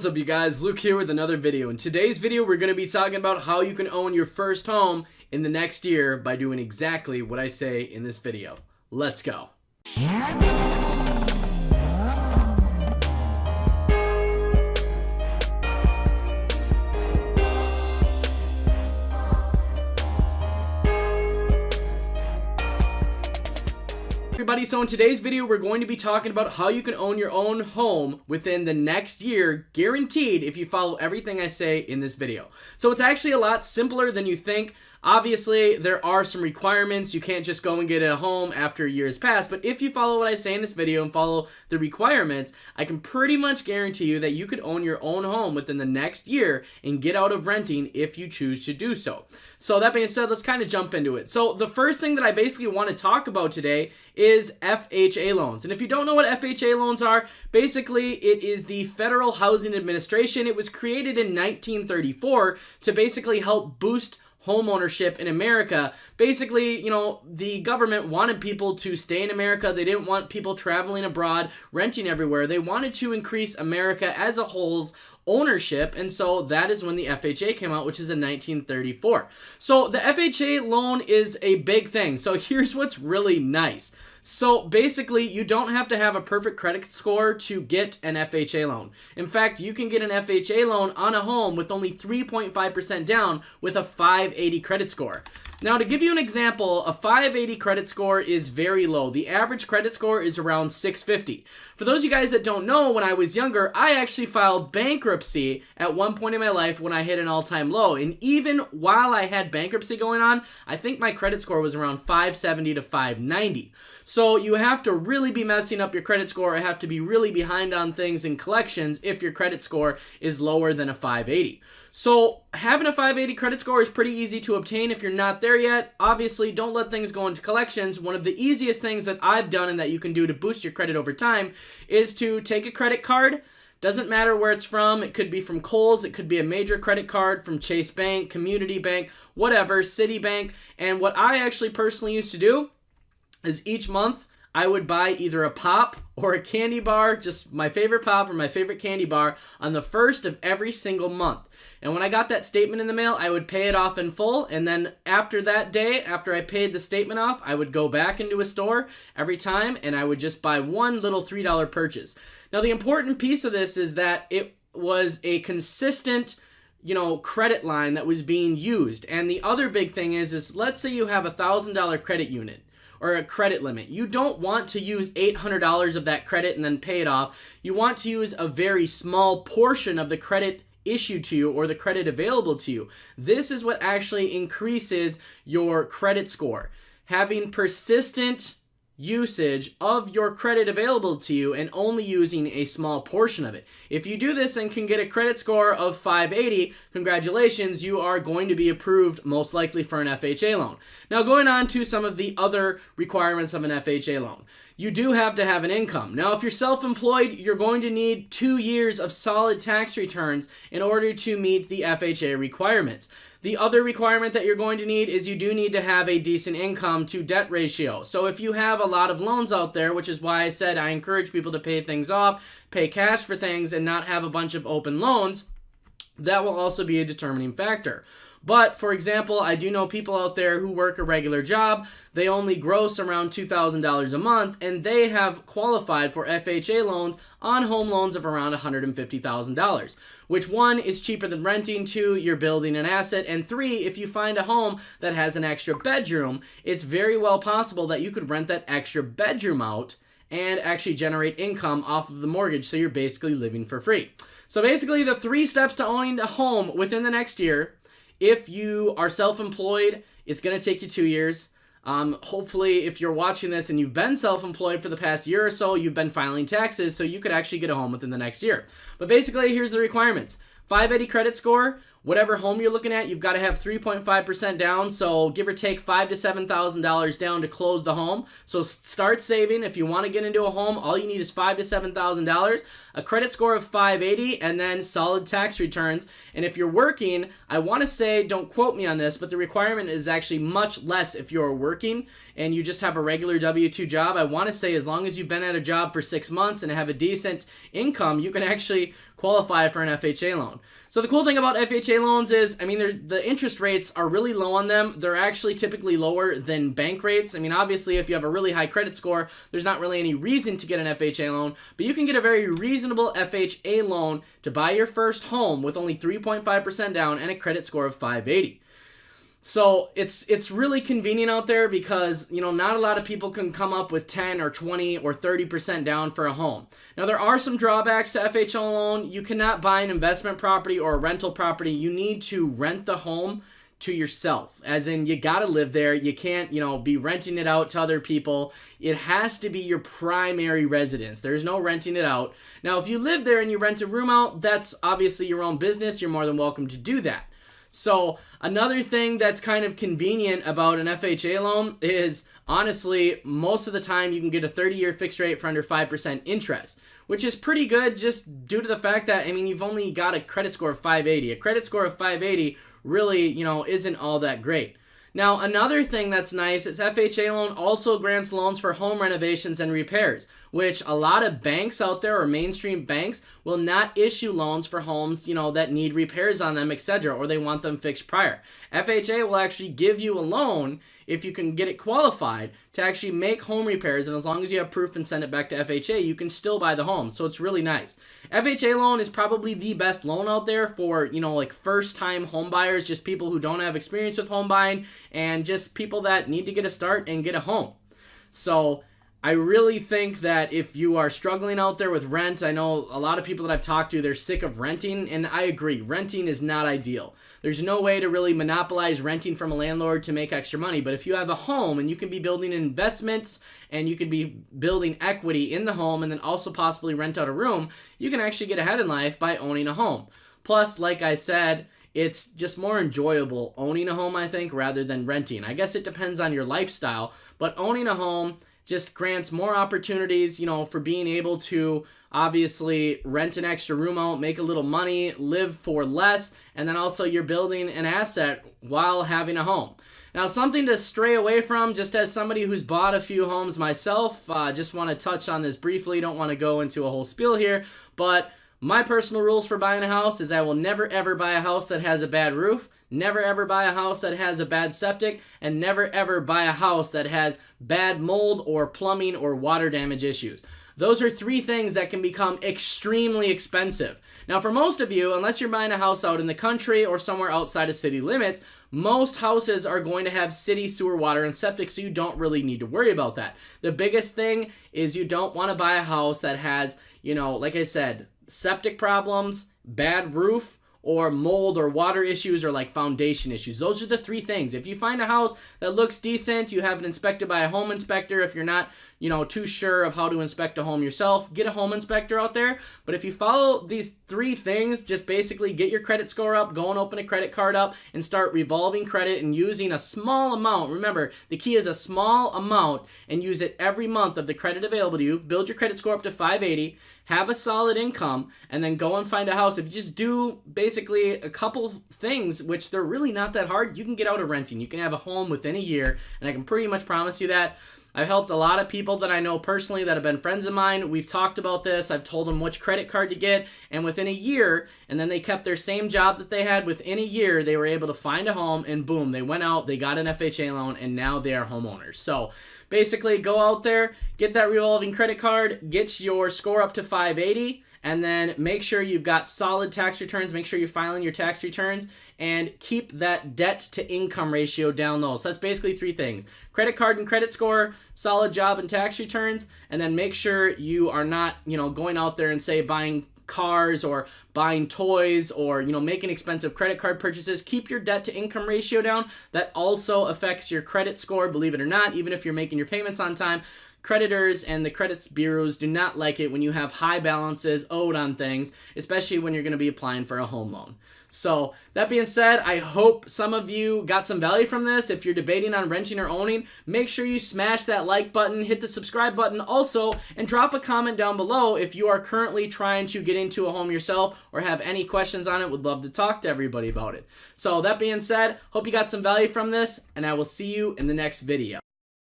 What's up, you guys? Luke here with another video. In today's video, we're going to be talking about how you can own your first home in the next year by doing exactly what I say in this video. Let's go. Everybody, so in today's video, we're going to be talking about how you can own your own home within the next year, guaranteed, if you follow everything I say in this video. So it's actually a lot simpler than you think. Obviously, there are some requirements. You can't just go and get a home after a year has passed, but if you follow what I say in this video and follow the requirements, I can pretty much guarantee you that you could own your own home within the next year and get out of renting if you choose to do so. So that being said, let's kind of jump into it. So the first thing that I basically want to talk about today is FHA loans. And if you don't know what FHA loans are, basically it is the Federal Housing Administration. It was created in 1934 to basically help boost home ownership in America. Basically, the government wanted people to stay in America. They didn't want people traveling abroad, renting everywhere. They wanted to increase America as a whole's ownership, and so that is when the FHA came out, which is in 1934. So the FHA loan is a big thing. So here's what's really nice. So basically, you don't have to have a perfect credit score to get an FHA loan. In fact, you can get an FHA loan on a home with only 3.5% down with a 580 credit score. Now, to give you an example, a 580 credit score is very low. The average credit score is around 650. For those of you guys that don't know, when I was younger, I actually filed bankruptcy at one point in my life when I hit an all-time low. And even while I had bankruptcy going on, I think my credit score was around 570 to 590. So you have to really be messing up your credit score or have to be really behind on things in collections if your credit score is lower than a 580. So having a 580 credit score is pretty easy to obtain if you're not there yet. Obviously, don't let things go into collections. One of the easiest things that I've done and that you can do to boost your credit over time is to take a credit card. Doesn't matter where it's from. It could be from Kohl's. It could be a major credit card from Chase Bank, Community Bank, whatever, Citibank. And what I actually personally used to do is each month I would buy either a pop or a candy bar, just my favorite pop or my favorite candy bar, on the first of every single month. And when I got that statement in the mail, I would pay it off in full. And then after that day, after I paid the statement off, I would go back into a store every time and I would just buy one little $3 purchase. Now, the important piece of this is that it was a consistent credit line that was being used. And the other big thing is let's say you have a $1,000 credit unit or a credit limit. You don't want to use $800 of that credit and then pay it off. You want to use a very small portion of the credit issued to you or the credit available to you. This is what actually increases your credit score. Having persistent usage of your credit available to you and only using a small portion of it. If you do this and can get a credit score of 580, congratulations, you are going to be approved most likely for an FHA loan. Now, going on to some of the other requirements of an FHA loan. You do have to have an income. Now, if you're self-employed, you're going to need 2 years of solid tax returns in order to meet the FHA requirements. The other requirement that you're going to need is you do need to have a decent income to debt ratio. So if you have a lot of loans out there, which is why I said I encourage people to pay things off, pay cash for things, and not have a bunch of open loans, that will also be a determining factor. But, for example, I do know people out there who work a regular job. They only gross around $2,000 a month, and they have qualified for FHA loans on home loans of around $150,000, which, one, is cheaper than renting, two, you're building an asset, and three, if you find a home that has an extra bedroom, it's very well possible that you could rent that extra bedroom out and actually generate income off of the mortgage, so you're basically living for free. So basically, the 3 steps to owning a home within the next year. If you are self-employed, it's going to take you 2 years. Hopefully, if you're watching this and you've been self-employed for the past year or so, you've been filing taxes, so you could actually get a home within the next year. But basically, here's the requirements. 580 credit score. Whatever home you're looking at, you've got to have 3.5% down, so give or take $5,000 to $7,000 down to close the home. So start saving. If you want to get into a home, all you need is $5,000 to $7,000, a credit score of 580, and then solid tax returns. And if you're working, I want to say, don't quote me on this, but the requirement is actually much less if you're working and you just have a regular W-2 job. I want to say as long as you've been at a job for 6 months and have a decent income, you can actually qualify for an FHA loan. So the cool thing about FHA loans is, I mean, the interest rates are really low on them. They're actually typically lower than bank rates. I mean, obviously, if you have a really high credit score, there's not really any reason to get an FHA loan, but you can get a very reasonable FHA loan to buy your first home with only 3.5% down and a credit score of 580. So it's really convenient out there because, you know, not a lot of people can come up with 10 or 20 or 30% down for a home. Now, there are some drawbacks to FHA loan. You cannot buy an investment property or a rental property. You need to rent the home to yourself, as in you got to live there. You can't, you know, be renting it out to other people. It has to be your primary residence. There's no renting it out. Now, if you live there and you rent a room out, that's obviously your own business. You're more than welcome to do that. So another thing that's kind of convenient about an FHA loan is, honestly, most of the time you can get a 30-year fixed rate for under 5% interest, which is pretty good just due to the fact that, I mean, you've only got a credit score of 580. A credit score of 580 really, you know, isn't all that great. Now, another thing that's nice is FHA loan also grants loans for home renovations and repairs, which a lot of banks out there or mainstream banks will not issue loans for homes, you know, that need repairs on them, etc., or they want them fixed prior. FHA will actually give you a loan if you can get it qualified to actually make home repairs, and as long as you have proof and send it back to FHA, you can still buy the home. So it's really nice. FHA loan is probably the best loan out there for, you know, like first-time home buyers, just people who don't have experience with home buying, and just people that need to get a start and get a home. So I really think that if you are struggling out there with rent, I know a lot of people that I've talked to, they're sick of renting, and I agree, renting is not ideal. There's no way to really monopolize renting from a landlord to make extra money, but if you have a home and you can be building investments and you can be building equity in the home and then also possibly rent out a room, you can actually get ahead in life by owning a home. Plus, like I said, it's just more enjoyable owning a home, I think, rather than renting. I guess it depends on your lifestyle, but owning a home just grants more opportunities, you know, for being able to obviously rent an extra room out, make a little money, live for less, and then also you're building an asset while having a home. Now, something to stray away from, just as somebody who's bought a few homes myself, just want to touch on this briefly, don't want to go into a whole spiel here, but my personal rules for buying a house is I will never ever buy a house that has a bad roof, never ever buy a house that has a bad septic, and never ever buy a house that has bad mold or plumbing or water damage issues. Those are three things that can become extremely expensive. Now, for most of you, unless you're buying a house out in the country or somewhere outside of city limits, most houses are going to have city sewer, water, and septic, so you don't really need to worry about that. The biggest thing is you don't want to buy a house that has, you know, like I said, septic problems, bad roof, or mold or water issues or like foundation issues. Those are the three things. If you find a house that looks decent, you have it inspected by a home inspector. If you're not, you know, too sure of how to inspect a home yourself, get a home inspector out there. But if you follow these three things, just basically get your credit score up, go and open a credit card up and start revolving credit and using a small amount. Remember, the key is a small amount and use it every month of the credit available to you. Build your credit score up to 580, have a solid income, and then go and find a house. If you just do basically a couple things, which they're really not that hard, you can get out of renting. You can have a home within a year, and I can pretty much promise you that. I've helped a lot of people that I know personally that have been friends of mine. We've talked about this. I've told them which credit card to get, and within a year, and then they kept their same job that they had. Within a year, they were able to find a home, and boom, they went out, they got an FHA loan, and now they are homeowners. So basically, go out there, get that revolving credit card, get your score up to 580, and then make sure you've got solid tax returns. Make sure you're filing your tax returns and keep that debt to income ratio down low. So that's basically three things: credit card and credit score, solid job and tax returns, and then make sure you are not, you know, going out there and say buying cars or buying toys or, you know, making expensive credit card purchases. Keep your debt to income ratio down. That also affects your credit score, believe it or not. Even if you're making your payments on time, creditors and the credit bureaus do not like it when you have high balances owed on things, especially when you're going to be applying for a home loan. So that being said, I hope some of you got some value from this. If you're debating on renting or owning, make sure you smash that like button, hit the subscribe button also, and drop a comment down below if you are currently trying to get into a home yourself or have any questions on it. Would love to talk to everybody about it. So that being said, hope you got some value from this, and I will see you in the next video.